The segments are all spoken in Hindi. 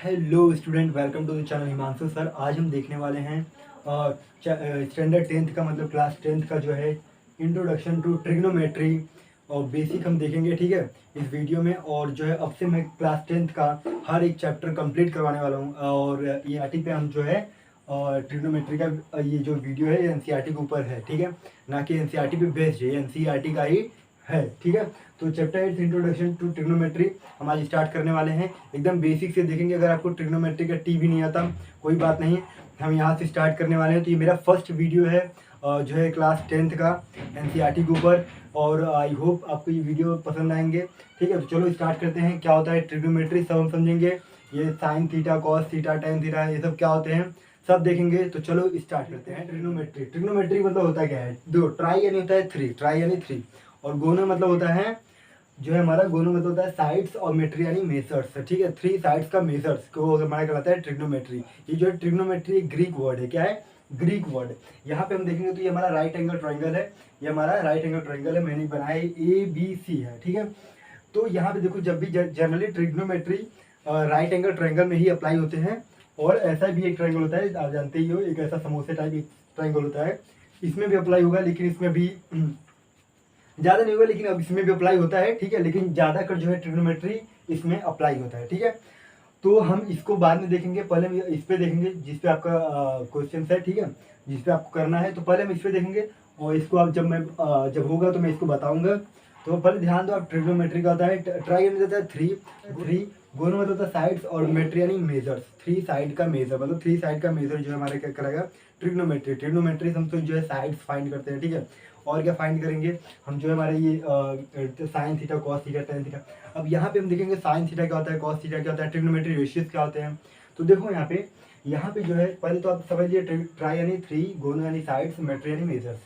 Hello student, welcome to the channel Himanshu sir. आज हम देखने वाले हैं स्टैंडर्ड 10th का मतलब क्लास 10th का जो है इंट्रोडक्शन टू ट्रिग्नोमेट्री और बेसिक हम देखेंगे, ठीक है, इस वीडियो में। और जो है अब से मैं क्लास 10th का हर एक चैप्टर कंप्लीट करवाने वाला हूँ। और ERT पे हम जो है ट्रिग्नोमेट्री का ये जो वीडियो है NCERT के ऊपर है, ठीक है, ना कि NCERT पे बेस्ड है, NCERT का ही है, ठीक है। तो चैप्टर 8 इंट्रोडक्शन टू ट्रिग्नोमेट्री हम आज स्टार्ट करने वाले हैं। एकदम बेसिक से देखेंगे। अगर आपको ट्रिग्नोमेट्री का टी भी नहीं आता कोई बात नहीं, हम यहाँ से स्टार्ट करने वाले हैं। तो ये मेरा फर्स्ट वीडियो है जो है क्लास 10th का NCERT के ऊपर, और आई होप आपको ये वीडियो पसंद आएंगे, ठीक है। तो चलो स्टार्ट करते हैं। क्या होता है ट्रिग्नोमेट्री सब हम समझेंगे। ये sign theta, cos theta, tan theta, ये सब क्या होते हैं सब देखेंगे। तो चलो स्टार्ट करते हैं। ट्रिग्नोमेट्री ट्रिग्नोमेट्री मतलब होता क्या है, दो ट्राई यानी होता है थ्री, ट्राई यानी थ्री, और गोनो मतलब होता है जो है हमारा गोनो मतलब होता है साइड्स, और मेट्री यानी मेजर्स, ठीक है। थ्री साइड्स का मेजर्स को हमारा कहलाता है ट्रिग्नोमेट्री। ये जो है ट्रिग्नोमेट्री ग्रीक वर्ड है। क्या है? Greek word. यहाँ पे हम देखेंगे तो ये हमारा राइट एंगल ट्रायंगल है। ये हमारा राइट एंगल ट्रायंगल है, मैंने बनाया ABC है, ठीक है। तो यहाँ पे देखो, जब भी generally trigonometry right angle triangle में ही अप्लाई होते हैं। और ऐसा भी एक ट्रायंगल होता है, आप जानते ही हो, एक ऐसा समोसे टाइप एक ट्रायंगल होता है, इसमें भी अप्लाई होगा, लेकिन इसमें भी ज़्यादा नहीं होगा, लेकिन अब इसमें भी अप्लाई होता है, ठीक है। लेकिन ज़्यादा कर जो है ट्रिग्नोमेट्री इसमें अप्लाई होता है, ठीक है। तो हम इसको बाद में देखेंगे, पहले हम इस पे देखेंगे जिस पे आपका क्वेश्चन है, ठीक है, जिस पे आपको करना है। तो पहले हम इस पे देखेंगे, और इसको आप जब होगा तो मैं इसको बताऊंगा। तो पहले ध्यान दो, आप ट्रिग्नोमेट्री का होता है ट्राई यानी होता है थ्री, गोनो मतलब होता है साइड्स, और मेट्री यानी मेजर्स, थ्री साइड का मेजर, मतलब थ्री साइड का मेजर जो है हमारे क्या करेगा ट्रिग्नोमेट्री। ट्रिग्नोमेट्री हम तो जो है साइड्स फाइंड करते हैं, ठीक है। और क्या फाइंड करेंगे हम, जो है हमारे ये sign theta, cos theta, tan theta. अब यहाँ पे हम देखेंगे साइन थीटा क्या होता है, कॉस थीटा क्या होता है, ट्रिग्नोमेट्री रेशियोज क्या होते हैं। तो देखो यहाँ पे जो है पहले तो आप समझ लिए ट्राई यानी थ्री, गोनो यानी साइड्स, मेट्री यानी मेजर्स।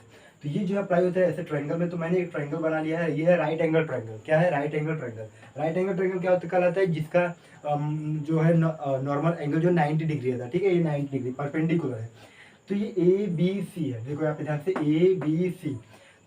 तो ये जो है अप्लाई होता है ऐसे ट्रायंगल में। तो मैंने एक ट्रायंगल बना लिया है, ये है राइट एंगल ट्रायंगल। क्या है? Right angle triangle. Right angle triangle क्या होता कहलाता है, जिसका जो है नॉर्मल एंगल जो 90 डिग्री है, ठीक है, ये 90 डिग्री परपेंडिकुलर है। तो ये ABC है, देखो यहाँ पे ध्यान से ABC।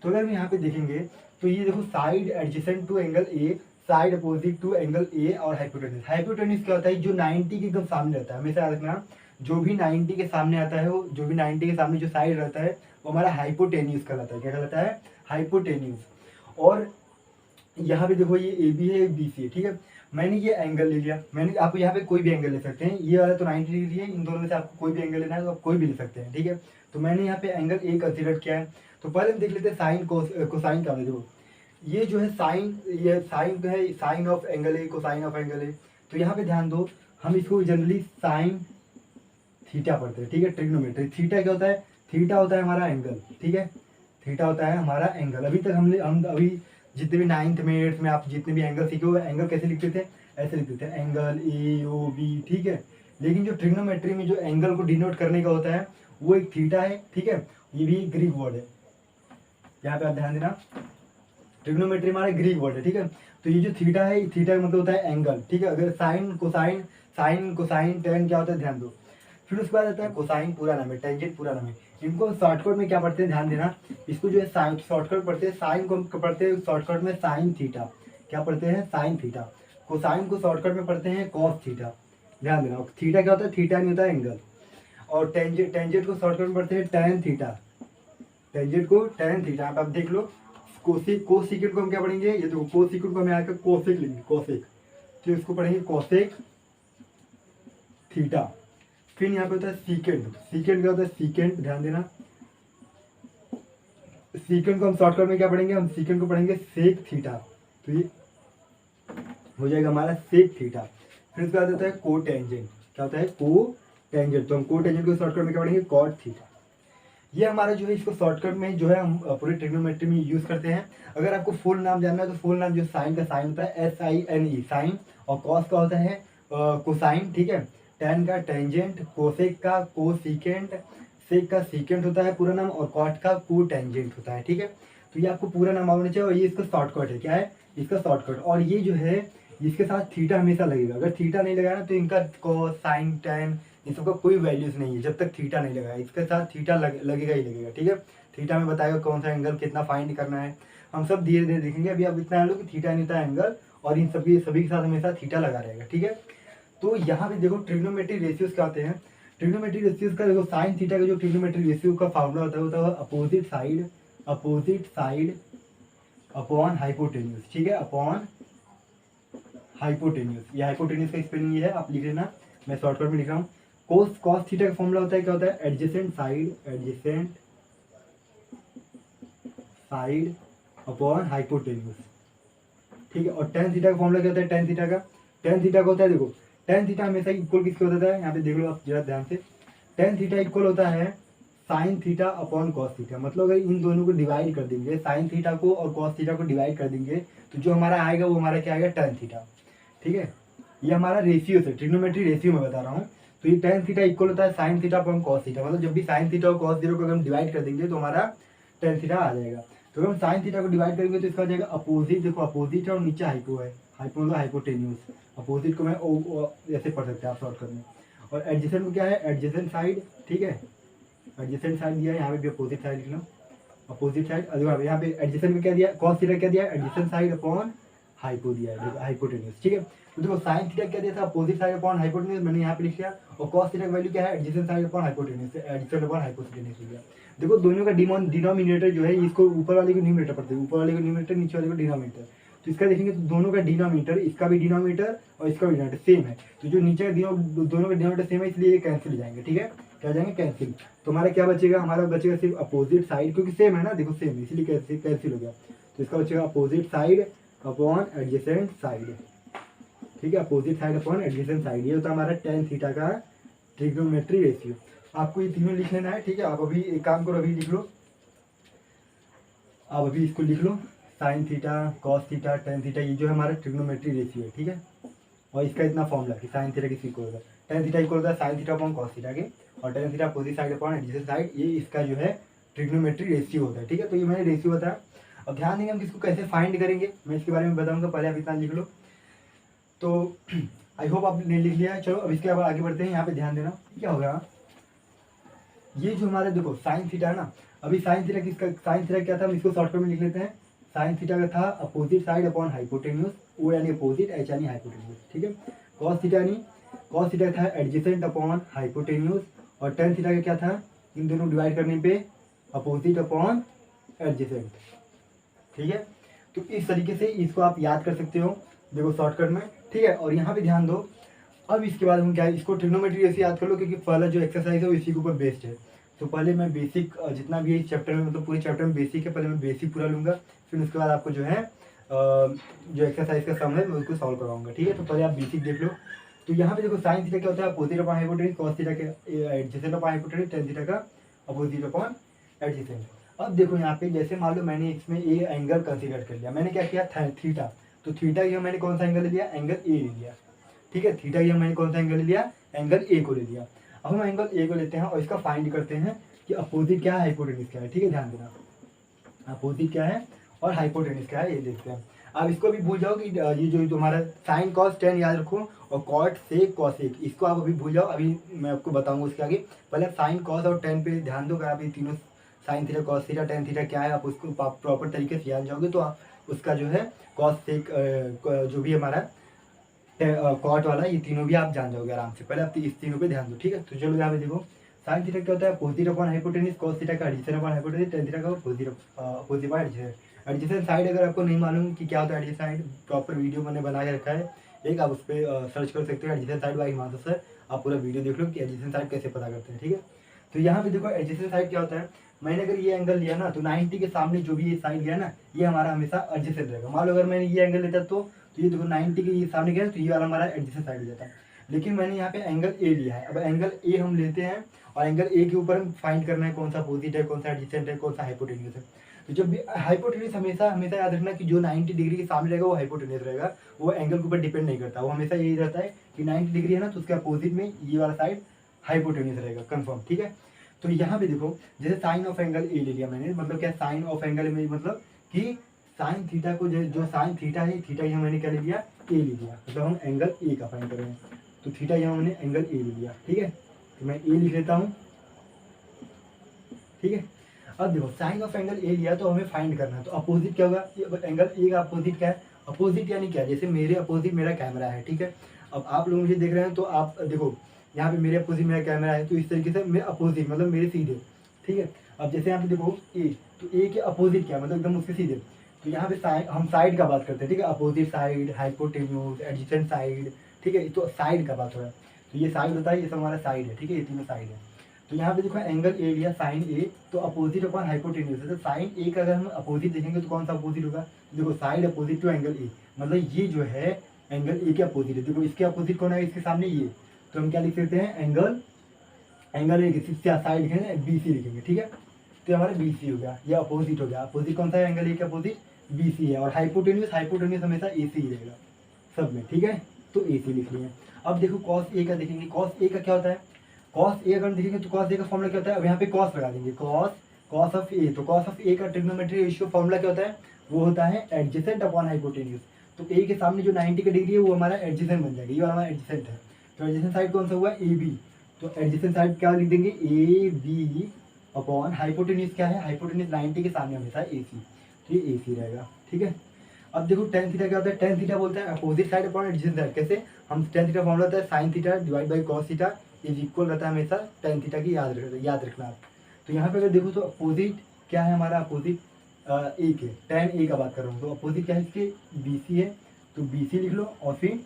तो अगर हम यहाँ पे देखेंगे तो ये देखो side adjacent to angle A, side opposite to angle A, और हाइपोटेन्यूज। हाइपोटेन्यूज क्या होता है, जो 90 के एकदम सामने रहता है। हमेशा याद रखना, जो भी 90 के सामने आता है, वो जो भी 90 के सामने जो साइड रहता है वो हमारा हाइपोटेन्यूज कहलाता है। क्या कहलाता है? हाइपोटेन्यूज। और यहाँ पे देखो ये AB है, BC है, ठीक है। मैंने ये एंगल ले लिया, मैंने आप यहाँ पे कोई भी एंगल ले सकते हैं। ये वाला तो 90 डिग्री है, इन दोनों में से आपको कोई भी एंगल लेना है तो आप कोई भी ले सकते हैं, ठीक है। तो मैंने यहाँ पे एंगल A कंसीडर किया है। तो पहले हम देख लेते हैं साइन कोसाइन का। देखो ये जो है साइन, ये साइन है, sine of angle A, cosine of angle A। तो यहाँ पे ध्यान दो, हम इसको जनरली साइन थीटा पढ़ते हैं, ठीक है। ट्रिग्नोमेट्री थीटा क्या होता है? थीटा होता है हमारा एंगल, ठीक है। थीटा होता है हमारा एंगल। अभी तक हम अभी जितने भी 9th में 8th में आप जितने भी एंगल सीखे हुए, एंगल कैसे लिखते थे? ऐसे लिखते थे, एंगल AOB, ठीक है। लेकिन जो ट्रिग्नोमेट्री में जो एंगल को डिनोट करने का होता है वो एक थीटा है, ठीक है। ये भी ग्रीक वर्ड है, यहाँ पे आप ध्यान देना, ट्रिग्नोमेट्री हमारा ग्रीक वर्ड है, ठीक है। तो ये जो थीटा है, थीटा का मतलब होता है एंगल, ठीक है। अगर साइन कोसाइन टेन क्या होता है, ध्यान दो। फिर उसके बाद आता है कोसाइन, पूरा नाम है, टेंजेंट पूरा नाम है। इनको शॉर्टकट में क्या पढ़ते हैं, ध्यान देना। इसको जो है साइन शॉर्टकट पढ़ते हैं, साइन को पढ़ते हैं शॉर्टकट में साइन थीटा। क्या पढ़ते हैं? Sine theta. कोसाइन को शॉर्टकट में पढ़ते हैं कॉस थीटा। ध्यान देना, थीटा क्या होता है? थीटा नहीं होता है एंगल। और टेंजेंट को शॉर्टकट में पढ़ते हैं टेन थीटा। टेंजेंट को टेन थीटा। आप देख लो, कोसिकेंट को हम क्या पढ़ेंगे, ये देखो कोसिकेंट को हमें आकर कोसेक लिखेंगे, कोसेक। तो इसको पढ़ेंगे कोसेक थीटा। फिर यहाँ पे होता है सीकेंट। सीकेंट क्या होता है? सीकेंट, ध्यान देना। सीकेंट को हम शॉर्टकट में क्या पढ़ेंगे, हम सीकेंट को पढ़ेंगे सेक थीटा। तो ये हो जाएगा हमारा सेक थीटा। फिर उसके बाद होता है को टेंजेंट। क्या होता है? को टेंजेंट। तो हम को टेंजेंट को शॉर्टकट में क्या पढ़ेंगे? Cot theta. ये हमारा जो है, इसको शॉर्टकट में जो है हम पूरे ट्रिग्नोमेट्री में यूज करते हैं। अगर आपको फुल नाम जानना है तो फुल नाम जो साइन का साइन होता है SINE, साइन। और कॉस का होता है कोसाइन, ठीक है। टेन का टेंजेंट, कोसेक का कोसिकेंट, सेक का सीकेंट होता है पूरा नाम, और कॉट का को टेंजेंट होता है, ठीक है। तो ये आपको पूरा नाम आना चाहिए, और ये इसका शॉर्टकट है। क्या है? इसका शॉर्टकट। और ये जो है इसके साथ थीटा हमेशा लगेगा। अगर थीटा नहीं लगाया ना तो इनका कॉस, साइन, टेन, इन सबका कोई वैल्यूज नहीं है जब तक थीटा नहीं लगाया। इसके साथ थीटा लगेगा ही लगेगा, ठीक है। थीटा में बताएगा कौन सा एंगल कितना फाइंड करना है, हम सब धीरे धीरे देखेंगे। अभी आप इतना लो कि थीटा नहीं होता एंगल, और इन सभी के साथ हमेशा थीटा लगा रहेगा, ठीक है। तो यहाँ पे देखो ट्रिग्नोमेट्री रेशियोज क्या होते हैं। ट्रिग्नोमेट्री रेशियोज का देखो साइन थीटा का जो ट्रिग्नोमेट्री रेशियो का फार्मूला होता है अपोजिट साइड अपॉन हाइपोटेन्यूज, ठीक है, अपॉन हाइपोटेन्यूज। ये हाइपोटेन्यूज का स्पेलिंग ये है, आप लिख लेना, मैं शॉर्टकट में लिख रहा हूँ। कॉस थीटा का फॉर्मूला होता है, क्या होता है, एडजेसेंट साइड अपॉन हाइपोटेन्यूज, ठीक है। और टेन थीटा का फॉर्मूला क्या होता है, टेन थीटा का होता है, देखो टेन थीटा हमेशा इक्वल किसके होता है, यहाँ पे देख लो आप जरा ध्यान से, टेन थीटा इक्वल होता है sine theta upon cos theta. मतलब अगर इन दोनों को डिवाइड कर देंगे, साइन थीटा को और कॉस थीटा को डिवाइड कर देंगे, तो जो हमारा आएगा वो हमारा क्या आएगा, टेन थीटा, ठीक है। ये हमारा रेशियो है, ट्रिग्नोमेट्री रेशियो में बता रहा हूँ। तो ये टेन थीटा इक्वल होता है sine theta upon cos theta. मतलब जब भी साइन थीटा और कॉस थीटा को अगर हम डिवाइड कर देंगे तो हमारा टेन थीटा आ जाएगा। तो अगर हम साइन थीटा को डिवाइड करेंगे तो इसका हो जाएगा अपोजिट, देखो अपोजिट है और नीचे हाइपो है, हाइपो मतलब हाइपोटेन्यूज। अपोजिट को मैं ऐसे पढ़ सकते हैं आप शॉर्टकट में। और एडजेसेंट में क्या है, एडजेसेंट साइड, ठीक है, एडजेसेंट साइड दिया है, यहाँ पे भी अपोजिट साइड लिख लो, अपोजिट साइड। अगर यहाँ पे एडजेसेंट में क्या दिया, कॉस थीटा क्या दिया, एडजेसेंट साइड अपॉन हाइपो दिया है, हाइपोटेन्यूज, ठीक है। तो देखो साइन थीटा क्या दिया था, अपोजिट साइड अपॉन हाइपोटेन्यूज, मैंने यहाँ पे लिख लिया। और कॉस थीटा का वैल्यू क्या है, adjacent side upon hypotenuse, adjacent upon hypotenuse लिख लिया। देखो दोनों का डिनोमिनेटर जो है, इसको ऊपर वाले को न्यूमरेटर पढ़ते हैं, ऊपर वाले को न्यूमरेटर, नीचे वाले को डिनोमिनेटर। तो इसका देखेंगे तो दोनों का डिनोमिनेटर, इसका भी डिनोमिनेटर और इसका भी डिनोमिनेटर सेम है। तो जो नीचे का दोनों का डिनोमिनेटर सेम है, इसलिए ये कैंसिल हो जाएंगे, ठीक है, क्या जाएंगे, कैंसिल। तो हमारा क्या बचेगा, हमारा बचेगा सिर्फ अपोजिट साइड, क्योंकि सेम है ना, देखो सेम है, इसलिए कैंसिल हो गया। तो इसका बचेगा opposite side upon adjacent side, ठीक है, opposite side upon adjacent side. ये होता है हमारा टेन थीटा का ट्रिग्नोमेट्री रेशियो। आपको ये तीनों लिख लेना है, ठीक है। आप अभी एक काम करो, अभी लिख लो, आप अभी इसको लिख लो, sine theta, cos theta, tan theta, ये जो है हमारा ट्रिग्नोमेट्री रेशियो है, ठीक है। और इसका इतना फॉर्मूला कि साइन थीटा किसी इक्वल होता है, टेन थीटा इक्वल होता है sine theta upon cos theta के, और tan theta opposite side upon adjacent side, ये इसका जो है ट्रिग्नोमेट्री रेशियो होता है, ठीक है। तो ये मैंने रेशियो बताया। अब ध्यान देंगे हम इसको कैसे फाइंड करेंगे, मैं इसके बारे में बताऊंगा, पहले आप इतना लिख लो। तो आई होप आपने लिख लिया है। चलो अब इसके बाद आगे बढ़ते हैं। यहाँ पे ध्यान देना, क्या होगा, ये जो हमारे देखो साइन थीटा है ना, अभी साइन थीटा किसका, साइन थीटा क्या था, हम इसको शॉर्टकट में लिख लेते हैं। साइन थीटा का था अपोजिट साइड अपॉन हाइपोटेन्यूज, ओ यानी अपोजिट, एच यानी हाइपोटेन्यूज, ठीक है। कॉस थीटा था एडजेसेंट अपॉन हाइपोटेन्यूज, और टेन थीटा का क्या था, इन दोनों डिवाइड करने पे अपोजिट अपॉन एडजेसेंट, ठीक है। तो इस तरीके से इसको आप याद कर सकते हो, देखो शॉर्टकट में, ठीक है। और यहाँ पे ध्यान दो, अब इसके बाद हम क्या है, इसको ट्रिग्नोमेट्री ऐसे याद कर लो, क्योंकि पहला जो एक्सरसाइज है वो इसी के ऊपर बेस्ड है। तो पहले मैं बेसिक जितना भी इस चैप्टर में, मतलब पूरे चैप्टर में बेसिक है, पहले मैं बेसिक पूरा लूँगा, फिर उसके बाद आपको जो है जो एक्सरसाइज का सम है मैं उसको सॉल्व करवाऊंगा, ठीक है। तो पहले आप बेसिक देख लो। तो यहाँ पे देखो साइन थीटा क्या होता है, opposite upon hypotenuse, cos theta के adjacent upon hypotenuse, tan theta का अपोजिट अपॉन एडजेसेंट। अब देखो यहाँ पे जैसे मान लो मैंने इसमें ए एंगल कंसीडर कर लिया, मैंने क्या किया था थीटा, तो थीटा की मैंने कौन सा एंगल ले लिया, एंगल ए ले लिया, ठीक है। थीटा की मैंने कौन सा एंगल ले लिया, एंगल ए को ले लिया। अब हम एंगल ए को लेते हैं और इसका फाइंड करते हैं कि अपोजिट क्या है, हाइपोटेन्यूज क्या है, ठीक है। ध्यान देना, अपोजिट क्या है और हाइपोटेन्यूज क्या है, ये देखते हैं। अब इसको भी भूल जाओ कि ये जो तुम्हारा साइन कॉस टेन याद रखो, और कॉट सेक कॉसेक, इसको आप अभी भूल जाओ, अभी मैं आपको बताऊंगा उसके आगे। पहले साइन कॉस और टेन पे ध्यान दो, अगर आप ये तीनों sign theta, cos theta, tan theta क्या है, आप उसको प्रॉपर तरीके से याद जाओगे तो आप उसका जो है कॉस सेक जो भी हमारा कॉट वाला, ये तीनों भी आप जान जाओगे आराम से। पहले आप इस तीनों पे ध्यान दो, ठीक है। तो चलो यहाँ पे देखो, साइन थीटा क्या होता है, opposite upon hypotenuse, cos theta का adjacent upon hypotenuse, tan theta का opposite upon adjacent. Adjacent side अगर आपको नहीं मालूम कि क्या होता है एडजेसेंट साइड, प्रॉपर वीडियो मैंने बना के रखा है एक, आप उस पर सर्च कर सकते हो, adjacent side by Himanshu sir. आप पूरा वीडियो देख लो कि एडजेसेंट साइड कैसे पता करते हैं, ठीक है। तो यहाँ पे देखो एडजेसेंट साइड क्या होता है, मैंने अगर ये एंगल लिया ना, तो 90 के सामने जो भी ये साइड लिया ना, ये हमारा हमेशा एडजेसेंट रहेगा। मान लो अगर मैंने ये एंगल लेता तो ये देखो 90 के सामने गया तो ये वाला हमारा एडजेसेंट साइड हो जाता है। लेकिन मैंने यहाँ पे एंगल ए लिया है, अब एंगल ए हम लेते हैं और एंगल ए के ऊपर हम फाइंड करना है कौन सा अपोजिट है, कौन सा एडजेसेंट है, कौन सा हाइपोटेन्यूज है। तो जब भी हाइपोटेन्यूज हमेशा हमेशा याद रखना कि जो 90 डिग्री के सामने रहेगा वो हाइपोटेन्यूज रहेगा, वो एंगल के ऊपर डिपेंड नहीं करता, वो हमेशा यही रहता है कि 90 डिग्री है ना, तो उसके अपोजिट में ये वाला साइड हाइपोटेन्यूज रहेगा, कंफर्म, ठीक है। तो यहाँ पे देखो, जैसे साइन ऑफ एंगल ए ले लिया मैंने, मतलब क्या साइन ऑफ एंगल में, मतलब कि साइन थीटा को जो साइन थीटा है, थीटा यहाँ मैंने क्या ले लिया, ए ले लिया, मतलब हम एंगल ए का फाइंड कर रहे हैं। तो थीटा यहाँ मैंने एंगल ए ले लिया, ठीक है। तो मैं ए लिख लेता हूँ, ठीक है। अब देखो साइन ऑफ एंगल ए लिया तो हमें फाइंड करना है, तो अपोजिट क्या होगा, एंगल ए का अपोजिट क्या है, अपोजिट यानी क्या, जैसे मेरे अपोजिट मेरा कैमरा है, ठीक है। अब आप लोग मुझे देख रहे हैं तो आप देखो यहाँ पे मेरे अपोजिट मेरा कैमरा है, तो इस तरीके से मेरे अपोजिट मतलब मेरे सीधे, ठीक है। अब जैसे यहाँ पे देखो ए, तो ए के अपोजिट क्या मतलब एकदम उसके सीधे, तो यहाँ पे साइड, हम साइड का बात करते हैं, ठीक है। Opposite side, hypotenuse, adjacent side, ठीक है, तो साइड का बात हो रहा है। तो ये साइड होता है, ये सब हमारा साइड है, ठीक है, ये तीनों साइड है। तो यहाँ पे देखो एंगल ए लिया साइन ए, तो अपोजिट अपॉन हाइपोटेन्यूज है, तो साइन ए का अगर हम अपोजिट देखेंगे तो कौन सा अपोजिट होगा, देखो side opposite to angle A, मतलब ये जो है एंगल ए के अपोजिट है। देखो इसके अपोजिट कौन है, इसके सामने ये, तो हम क्या लिख सकते हैं, एंगल ए की साइड लिखेंगे बी सी लिखेंगे, ठीक है। तो हमारा बी सी हो गया, ये अपोजिट हो गया। अपोजिट कौन सा है, एंगल ए के अपोजिट बी सी है। और हाइपोटेन्यूज हमेशा ए सी ही रहेगा सब में, ठीक है, तो ए सी लिख लिए। अब देखो कॉस ए का देखेंगे, कॉस ए का क्या होता है, कॉस ए अगर देखेंगे तो कॉस ए का फॉर्मूला क्या होता है, अब यहाँ पे कॉस लगा देंगे, कॉस ऑफ ए, तो कॉस ऑफ ए का ट्रिग्नोमेट्री रेशियो फॉर्मूला क्या होता है, वो होता है एडजेसेंट अपॉन हाइपोटेन्यूज। तो ए के सामने जो 90 का डिग्री है वो हमारा एडजेसेंट बन जाएगा, ये वाला हमारा एडजेसेंट है। तो एडजेसेंट साइड कौन सा हुआ, ए बी, तो एडजेसेंट साइड क्या लिख देंगे, ए बी अपॉन हाइपोटेन्यूज क्या है, हाइपोटेन्यूज 90 के सामने हमेशा ए सी, तो ये ए सी रहेगा, ठीक है। अब देखो टेन थीटा क्या होता है, टेन थीटा बोलते हैं opposite side upon adjacent side. कैसे, हम टेन थीटा फॉर्मूला होता है sine theta divide by cos theta is equal रहता है हमेशा टेन थीटा की, याद रखना आप। तो यहाँ पे अगर देखो तो अपोजिट क्या है हमारा, अपोजिट ए के, टेन ए का बात कर रहा हूँ, तो अपोजिट क्या है इसके, बी सी है, तो बी सी लिख लो, और फिर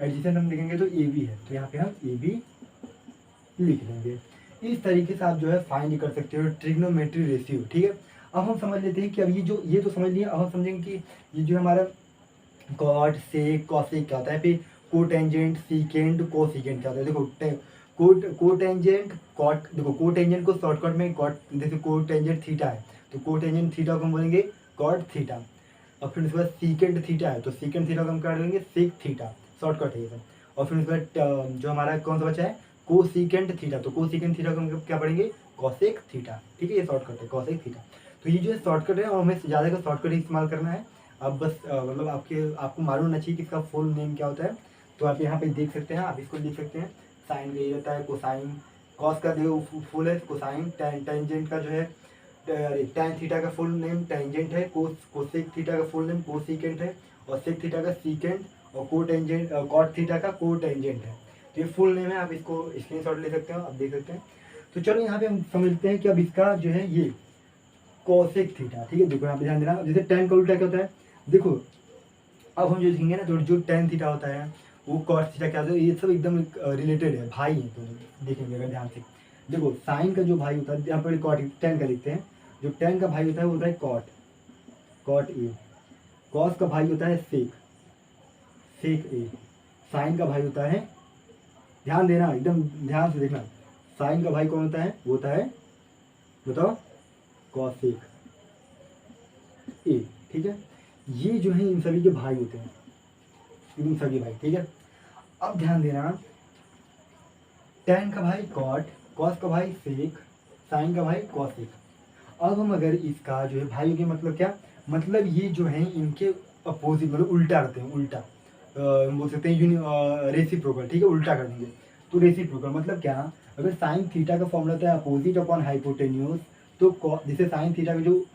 एडजेसेंट हम लिखेंगे तो ए बी है, तो यहाँ पे हम ए बी लिख लेंगे। इस तरीके से आप जो है फाइंड कर सकते हो ट्रिग्नोमेट्री रेशियो, ठीक है। अब हम समझ लेते हैं कि अब ये तो समझ लिया, अब हम समझेंगे कि ये जो हमारा कॉट सेक कॉसेक क्या होता है, फिर कोटेंजेंट सीकेंड कोसिकेंड क्या होता है। देखो कोटेंजेंट कॉट, देखो कोटेंजेंट को शॉर्टकट में कॉट, जैसे कोटेंजेंट थीटा है तो कोटेंजेंट थीटा को हम बोलेंगे कॉट थीटा। और फिर उसके बाद सीकेंड थीटा है तो सीकेंड थीटा को हम क्या देंगे, सेक थीटा, शॉर्टकट है ये सब। और फिर उसके बाद जो हमारा कौन सा बचा है, कोसिकेंड थीटा, तो कोसिकेंड थीटा को हम क्या पढ़ेंगे, कॉसेक थीटा, ठीक है, ये शॉर्टकट है कॉसेक थीटा। तो ये जो है शॉर्टकट है और हमें ज़्यादा का शॉर्टकट ही इस्तेमाल करना है। अब बस मतलब आपको मालूम होना चाहिए कि इसका फुल नेम क्या होता है। तो आप यहाँ पे देख सकते हैं, आप इसको लिख सकते हैं, साइन का ये रहता है कोसाइन, कॉस का देखो फुल है कोसाइन, टेंजेंट का जो है टैन थीटा का फुल नेम टेंजेंट है, कोसेक थीटा का फुल नेम कोसिकेंट है, और सेक थीटा का सीकेंट, और कोटेंजेंट कॉट थीटा का कोटेंजेंट है। तो ये फुल नेम है, आप इसको स्क्रीनशॉट ले सकते हो, आप देख सकते हैं। तो चलो यहाँ पे हम समझते हैं कि अब इसका जो है ये कोसेक थीटा, ठीक है। देखो यहाँ पे ध्यान देना, जैसे टेन का उल्टा क्या होता है, देखो अब हम जो देखेंगे ना, जो टेन थीटा होता है वो कॉस थीटा क्या होता है, ये सब एकदम रिलेटेड है, भाई है, तो देखेंगे अगर ध्यान से। देखो साइन का जो भाई होता है, यहाँ पर कॉट टेन का लिखते हैं, जो टेन का भाई होता है वो होता है कॉट ए, कॉस का भाई होता है सेक ए, साइन का भाई होता है, ध्यान देना एकदम ध्यान से देखना, साइन का भाई कौन होता है, वो होता है, बताओ, कॉसेक ए, ठीक है। ये जो है इन सभी के भाई होते हैं, इन सभी भाई, ठीक है। अब ध्यान देना, टेन का भाई कॉट, कॉस का भाई सेक, साइन का भाई कॉसेक। अब हम अगर इसका जो है भाई के मतलब क्या, मतलब ये जो है इनके अपोजिट मतलब उल्टा करते हैं, उल्टा बोल सकते हैं रेसिप्रोकल, ठीक है, उल्टा कर देंगे। तो रेसिप्रोकल मतलब क्या, अगर साइन थीटा का फॉर्मूला होता है अपोजिट अपॉन हाइपोटेन्यूज, तो जैसे साइन थीटा का जो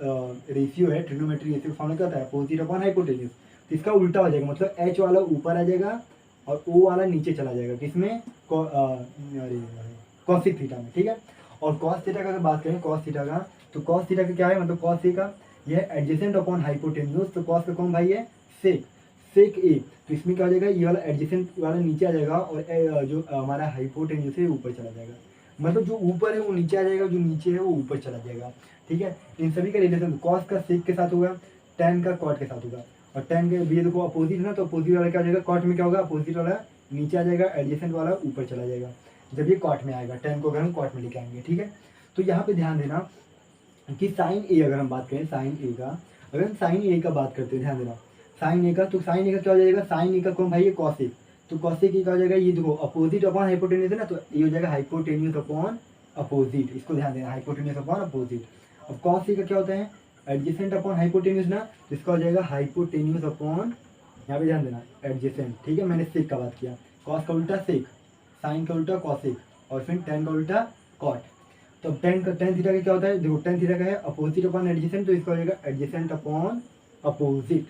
रेशियो है ट्रिग्नोमेट्री रेशियो फॉर्मूला क्या होता है, अपोजिट अपॉन हाइपोटेन्यूज, तो इसका उल्टा हो जाएगा, मतलब एच वाला ऊपर आ जाएगा और ओ वाला नीचे चला जाएगा, किसमें, कॉसिक थीटा में, ठीक है। और कॉस थीटा का अगर बात करें, कॉस थीटा का, तो कॉस थीटा का क्या है, मतलब कॉस ए का यह एडजेसेंट अपॉन हाइपोटेन्यूज, तो कॉस का कौन भाई है, सेक ए, तो इसमें क्या हो जाएगा, ये वाला एडजेसेंट वाला नीचे आ जाएगा और जो हमारा हाइपोटेन्यूज है ऊपर चला जाएगा, मतलब जो ऊपर है वो नीचे आ जाएगा, जो नीचे है वो ऊपर चला जाएगा, ठीक है। इन सभी का रिलेशन कॉस का सेक के साथ होगा, टेन का कॉट के साथ होगा, और टेन के ये देखो अपोजिट है ना, तो अपोजिट वाला क्या हो जाएगा, कॉट में क्या होगा, अपोजिट वाला नीचे आ जाएगा, एडजेसेंट वाला ऊपर चला जाएगा, जब ये कॉट में आएगा, टेन को अगर हम कॉट में लेके आएंगे, ठीक है। तो यहाँ पे ध्यान देना कि साइन ए अगर हम बात करें, साइन ए का, अगर हम साइन ए का बात करते हैं, ध्यान देना साइन ए का, तो साइन ए का क्या हो जाएगा, साइन ए का कौन भाई है, कॉसेक, तो कॉसेक ए क्या हो जाएगा, ये देखो अपोजिट अपॉन हाइपोटेन्यूज है ना, तो ये हो जाएगा हाइपोटेन्यूज अपॉन अपोजिट, इसको ध्यान देना, हाइपोटेन्यूज अपॉन अपोजिट। अब कॉस ए का क्या होता है, एडजेसेंट अपॉन हाइपोटेन्यूज ना, तो इसका हो जाएगा हाइपोटेन्यूज अपॉन, यहाँ पे ध्यान देना एडजेसेंट, ठीक है, मैंने सेक का बात किया, कॉस का उल्टा सेक, साइन का उल्टा कॉसेक, और फिर टेन का उल्टा कॉट। तो टेन थीटा का क्या होता है, देखो टेन थीटा का है अपोजिट अपॉन एडजेसेंट, तो इसका हो जाएगा एडजेसेंट अपॉन अपोजिट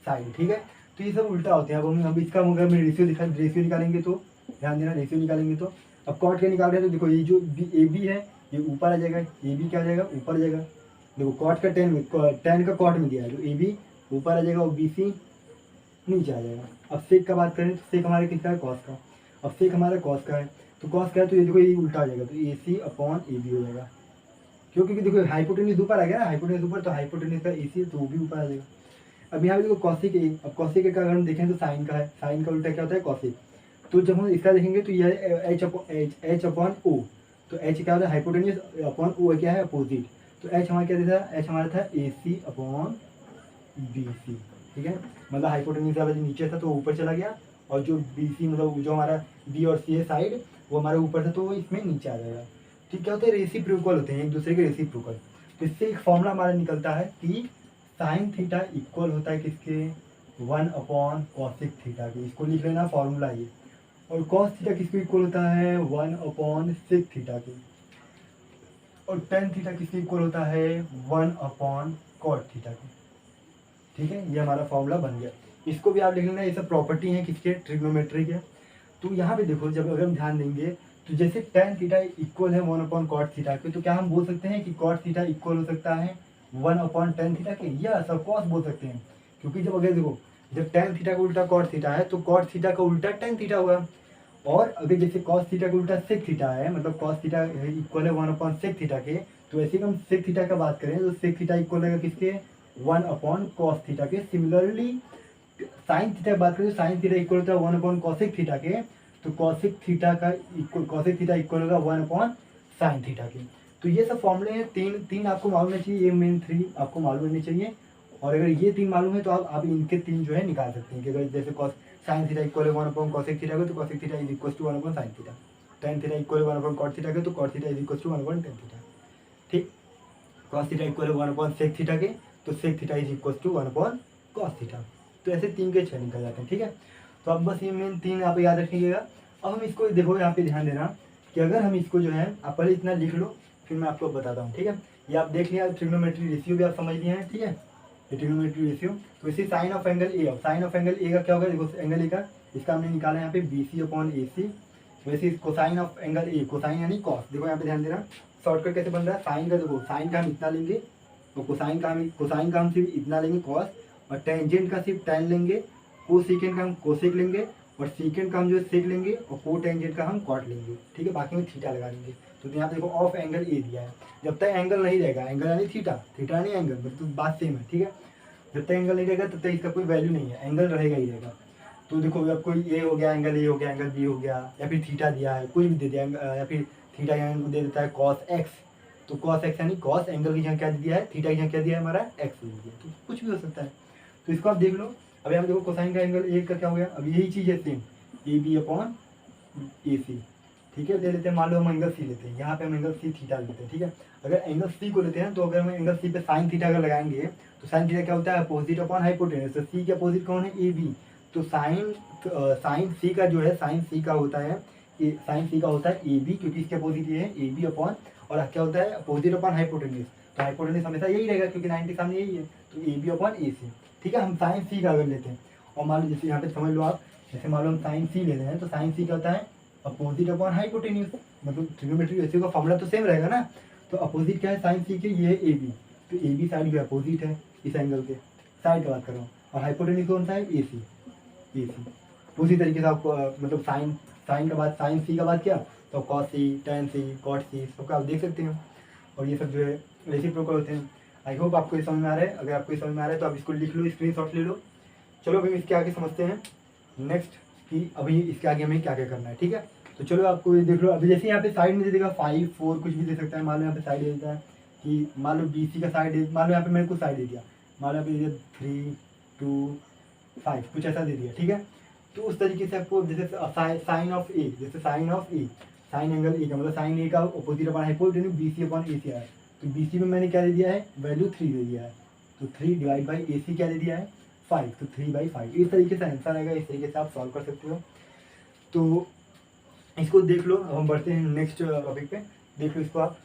साइड, ठीक है। तो ये सब उल्टा होते हैं। अब हम इसका अगर मैं रेशियो निकालेंगे तो ध्यान देना, रेशियो निकालेंगे तो अब कॉट के निकाल रहे हैं तो देखो ये जो ए बी है ये ऊपर आ जाएगा, ए बी क्या आ जाएगा ऊपर आ जाएगा। देखो कॉट का टेन का कॉट में दिया है, तो ए बी ऊपर आ जाएगा और बी सी नीचे आ जाएगा। अब सेक का बात करें तो सेक हमारे किसका है कॉस का। अब सेक हमारा कॉस का है, तो कॉस का है तो ये देखो ये उल्टा आ जाएगा, तो ए सी अपॉन ए बी हो जाएगा। क्योंकि देखो हाइपोटेन्यूज ऊपर आ गया ना, हाइपोटेन्यूज ऊपर, तो हाइपोटेन्यूज का ए सी तो वो भी ऊपर आ जाएगा। अब यहाँ पे देखो कॉसिक ए, अब कॉसिक ए का अगर हम देखें तो साइन का है, साइन का उल्टा क्या होता है कॉसिक। तो जब हम इसका देखेंगे तो यह एच अपॉन ओ, तो एच क्या होता है हाइपोटेन्यूज अपॉन ओ क्या है अपोजिट। तो एच हमारा क्या था, एच हमारा था ए सी अपॉन बी सी, ठीक है। मतलब हाइपोटेन्यूज वाला जो नीचे था तो ऊपर चला गया, और जो बी सी मतलब जो हमारा बी और सी है साइड वो हमारे ऊपर था तो वो इसमें नीचे आ जाएगा। ठीक, क्या होता है रेसिप्रोकल होते हैं एक दूसरे के रेसिप्रोकल। तो इससे एक फॉर्मूला हमारा निकलता है कि साइन थीटा इक्वल होता है किसके 1 अपॉन कॉसिक थीटा के। इसको लिख लेना फॉर्मूला ये। और कॉस थीटा किसको इक्वल होता है 1 अपॉन सेक थीटा के। और टेन थीटा किसके इक्वल होता है 1 अपॉन कॉट थीटा के। ठीक है, ये हमारा फॉर्मूला बन गया। इसको भी आप लिख लेना, ये सब प्रॉपर्टी है किसके ट्रिग्नोमेट्री के। तो यहाँ पे देखो जब अगर हम ध्यान देंगे तो जैसे टेन थीटा इक्वल है 1 अपॉन कॉट थीटा के, तो क्या हम बोल सकते हैं कि कॉट थीटा इक्वल हो सकता है 1 अपॉन टेन थीटा के, या सब कॉस बोल सकते हैं। क्योंकि जब अगर देखो जब टेन थीटा का उल्टा कॉट थीटा है तो कॉट थीटा का उल्टा टेन थीटा होगा। और अगर जैसे कॉस थीटा का उल्टा सेक थीटा है, मतलब कॉस थीटा इक्वल है 1 अपॉन सेक थीटा के, तो ऐसे ही हम सेक थीटा का बात करें तो सेक थीटा इक्वल रहेगा किसके 1 अपॉन कॉस थीटा के। सिमिलरली साइन थीटा की बात करें तो साइन थीटा इक्वल होता है 1 अपॉन कॉसिक थीटा के, तो कॉसिक थीटा इक्वल होगा 1 अपॉन साइन थीटा के। तो ये सब फॉर्मूले हैं, तीन आपको मालूम होना चाहिए, ये मेन 3 आपको मालूम होने चाहिए। और अगर ये 3 मालूम है तो आप इनके 3 जो है निकाल सकते हैं कि अगर जैसे कॉस साइन थीटा इक्वल है 1 अपॉन कॉसिक थीटा के, तो cosec theta is equal to 1 upon sine theta. Tan theta equal है 1 अपॉन कॉट थीटा के, तो cot theta is equal to 1 upon tan theta. ठीक, कॉस थीटा इक्वल है 1 अपॉन सेक थीटा के, तो sec theta is equal to 1 upon cos theta. तो ऐसे 3 के 6 निकल जाते हैं। ठीक है, तो अब बस ये मेन 3 आप याद रखिएगा। अब हम इसको देखो, यहाँ पे ध्यान देना कि अगर हम इसको जो है आप पहले इतना लिख लो, फिर मैं आपको बताता हूँ। ठीक है, ये आप देख लिया, ट्रिग्नोमेट्री रेशियो भी आप समझ लिए हैं। ठीक है, ये ट्रिग्नोमेट्री रेशियो, तो इसी sine of angle A, sine of angle A का क्या होगा, देखो एंगल ए का इसका हमने निकाला यहाँ पे बी सी अपॉन ए सी। वैसे cosine of angle A, cosine यानी कॉस, देखो यहाँ पे ध्यान देना शॉर्टकट कैसे बन रहा है। साइन का देखो, साइन का हम इतना लेंगे और कोसाइन का हम सिर्फ इतना लेंगे कॉस, और टेंजेंट का सिर्फ टेन लेंगे, कोसेकेंट का हम कोसेक लेंगे, और सेकेंड का हम जो सेक लेंगे, और को टेंजेंट का हम कॉट लेंगे। ठीक है, बाकी में थीटा लगा देंगे। तो यहाँ पे देखो ऑफ एंगल ए दिया है, जब तक एंगल नहीं रहेगा, एंगल यानी थीटा, थीटा नहीं एंगल, मतलब बात सेम है। ठीक है, जब तक एंगल नहीं रहेगा तब तक इसका कोई वैल्यू नहीं है, एंगल रहेगा ही रहेगा। तो देखो अब कोई ए हो गया एंगल, ए हो गया एंगल बी हो गया, या फिर थीटा दिया है, कुछ भी दे दिया, या फिर थीटा यानी दे देता है कॉस एक्स, तो कॉस एक्स यानी कॉस एंगल की जगह क्या दिया है, थीटा की जगह क्या दिया है हमारा एक्स दे दिया, तो कुछ भी हो सकता है। तो इसको आप देख लो। अब यहाँ देखो कोसाइन का एंगल ए का क्या हो गया, अब यही चीज़ है same, A B upon A सी। ठीक है, ले लेते हैं, मान लो हम एंगल सी लेते हैं, यहाँ पे हम एंगल सी थीटा लेते हैं। ठीक है, अगर एंगल सी को लेते हैं तो अगर हम एंगल सी पे साइन थीटा अगर लगाएंगे तो साइन थीटा क्या होता है अपोजिट अपॉन हाइपोटेन्यूज। तो सी के अपोजिट कौन है ए बी, तो साइन सी का जो है साइन सी का होता है ए बी, क्योंकि इसके अपोजिट ये है ए बी अपॉन, और क्या होता है अपोजिट अपॉन हाइपोटेन्यूज। तो हाइपोटेन्यूज हमेशा यही रहेगा क्योंकि 90 सामने यही है, तो ए बी अपॉन ए सी। ठीक है, हम साइन सी का अगर लेते हैं, और मान लो जैसे यहाँ पे समझ लो आप, जैसे मान लो हम साइन सी ले रहे हैं, तो साइन सी क्या होता है अपोजिट अपॉन हाइपोटेन्यूज, मतलब ट्रिग्नोमेट्री रेशियो का फॉर्मूला तो सेम रहेगा ना। तो अपोजिट क्या है साइन सी के, ये है ए बी, तो ए बी साइड जो अपोजिट है इस एंगल के, साइड की बात कर रहा हूँ, और हाइपोटेन्यूज कौन सा है ए सी। उसी तरीके से आपको मतलब साइन का बाद, साइन सी का बाद क्या, तो कॉस सी, टेन सी, कॉट सी, सबका आप देख सकते हैं। और ये सब जो है रेसिप्रोकल होते हैं। आई होप आपको ये समझ में आ रहा है। अगर आपको ये समझ में आ रहा है तो आप इसको लिख लो, स्क्रीनशॉट ले लो। चलो अभी इसके आगे समझते हैं नेक्स्ट कि अभी इसके आगे हमें क्या क्या करना है। ठीक है, तो चलो आपको ये देख लो। अभी जैसे यहाँ पे साइड में दे देगा 5 4 कुछ भी दे सकता है। मान लो यहाँ पे साइड दे देता है कि मान लो बी सी का साइड, मान लो यहाँ पे मैंने कुछ साइड दे दिया, मान लो यहाँ पे 3 2 5 कुछ ऐसा दे दिया। ठीक है, तो उस तरीके से आपको जैसे साइन ऑफ ए, जैसे sine of A, sine angle A का मतलब साइन ए का opposite upon hypotenuse B C upon A C आया, तो बी सी में मैंने क्या दे दिया है वैल्यू 3 दे दिया है, तो 3 डिवाइड बाई ए सी क्या दे दिया है 5, तो 3/5। इस तरीके से आंसर आएगा, इस तरीके से आप सॉल्व कर सकते हो। तो इसको देख लो। अब हम बढ़ते हैं नेक्स्ट टॉपिक पे, देख लो इसको आप।